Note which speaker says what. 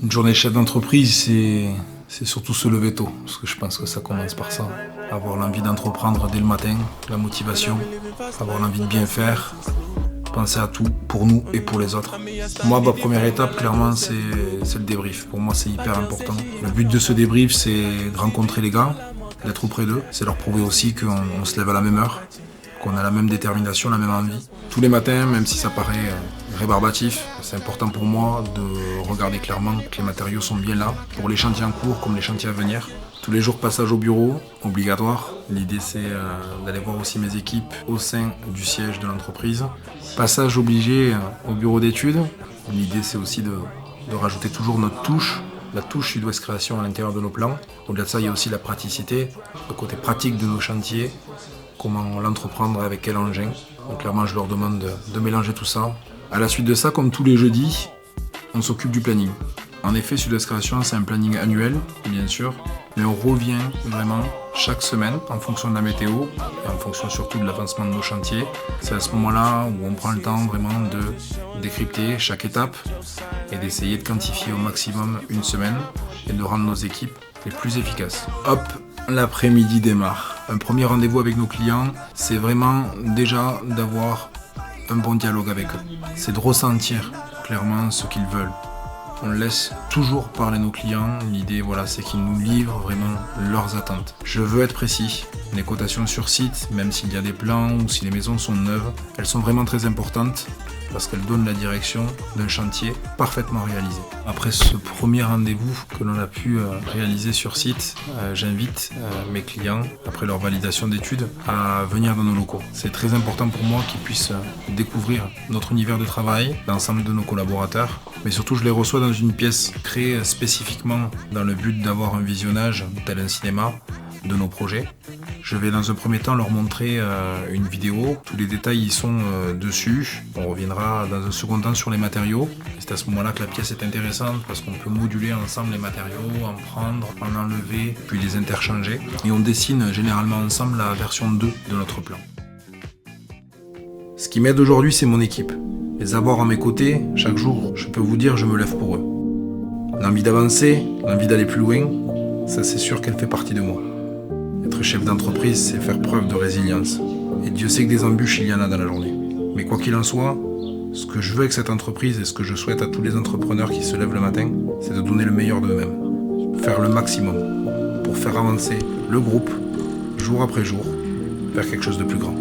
Speaker 1: Une journée chef d'entreprise, c'est surtout se lever tôt, parce que je pense que ça commence par ça. Avoir l'envie d'entreprendre dès le matin, la motivation, avoir l'envie de bien faire, penser à tout, pour nous et pour les autres. Moi, ma première étape, clairement, c'est le débrief. Pour moi, c'est hyper important. Le but de ce débrief, c'est de rencontrer les gars, d'être auprès d'eux. C'est leur prouver aussi qu'on se lève à la même heure, qu'on a la même détermination, la même envie. Tous les matins, même si ça paraît rébarbatif, c'est important pour moi de regarder clairement que les matériaux sont bien là, pour les chantiers en cours comme les chantiers à venir. Tous les jours, passage au bureau, obligatoire. L'idée, c'est d'aller voir aussi mes équipes au sein du siège de l'entreprise. Passage obligé au bureau d'études. L'idée, c'est aussi de rajouter toujours notre touche, la touche Sud-Ouest Création à l'intérieur de nos plans. Au-delà de ça, il y a aussi la praticité, le côté pratique de nos chantiers, comment l'entreprendre, avec quel engin. Donc clairement, je leur demande de mélanger tout ça. À la suite de ça, comme tous les jeudis, on s'occupe du planning. En effet, Sud-Ouest Création, c'est un planning annuel, bien sûr, mais on revient vraiment chaque semaine en fonction de la météo et en fonction surtout de l'avancement de nos chantiers. C'est à ce moment-là où on prend le temps vraiment de décrypter chaque étape et d'essayer de quantifier au maximum une semaine et de rendre nos équipes les plus efficaces. Hop, l'après-midi démarre. Un premier rendez-vous avec nos clients, c'est vraiment déjà d'avoir un bon dialogue avec eux. C'est de ressentir clairement ce qu'ils veulent. On laisse toujours parler nos clients. L'idée, voilà, c'est qu'ils nous livrent vraiment leurs attentes. Je veux être précis. Les cotations sur site, même s'il y a des plans ou si les maisons sont neuves, elles sont vraiment très importantes parce qu'elles donnent la direction d'un chantier parfaitement réalisé. Après ce premier rendez-vous que l'on a pu réaliser sur site, j'invite mes clients, après leur validation d'études, à venir dans nos locaux. C'est très important pour moi qu'ils puissent découvrir notre univers de travail, l'ensemble de nos collaborateurs, mais surtout je les reçois dans une pièce créée spécifiquement dans le but d'avoir un visionnage tel un cinéma de nos projets. Je vais dans un premier temps leur montrer une vidéo, tous les détails y sont dessus. On reviendra dans un second temps sur les matériaux. C'est à ce moment-là que la pièce est intéressante parce qu'on peut moduler ensemble les matériaux, en prendre, en enlever, puis les interchanger. Et on dessine généralement ensemble la version 2 de notre plan. Ce qui m'aide aujourd'hui, c'est mon équipe. Les avoir à mes côtés, chaque jour, je peux vous dire, je me lève pour eux. L'envie d'avancer, l'envie d'aller plus loin, ça c'est sûr qu'elle fait partie de moi. Être chef d'entreprise, c'est faire preuve de résilience. Et Dieu sait que des embûches, il y en a dans la journée. Mais quoi qu'il en soit, ce que je veux avec cette entreprise et ce que je souhaite à tous les entrepreneurs qui se lèvent le matin, c'est de donner le meilleur d'eux-mêmes. Faire le maximum pour faire avancer le groupe, jour après jour, vers quelque chose de plus grand.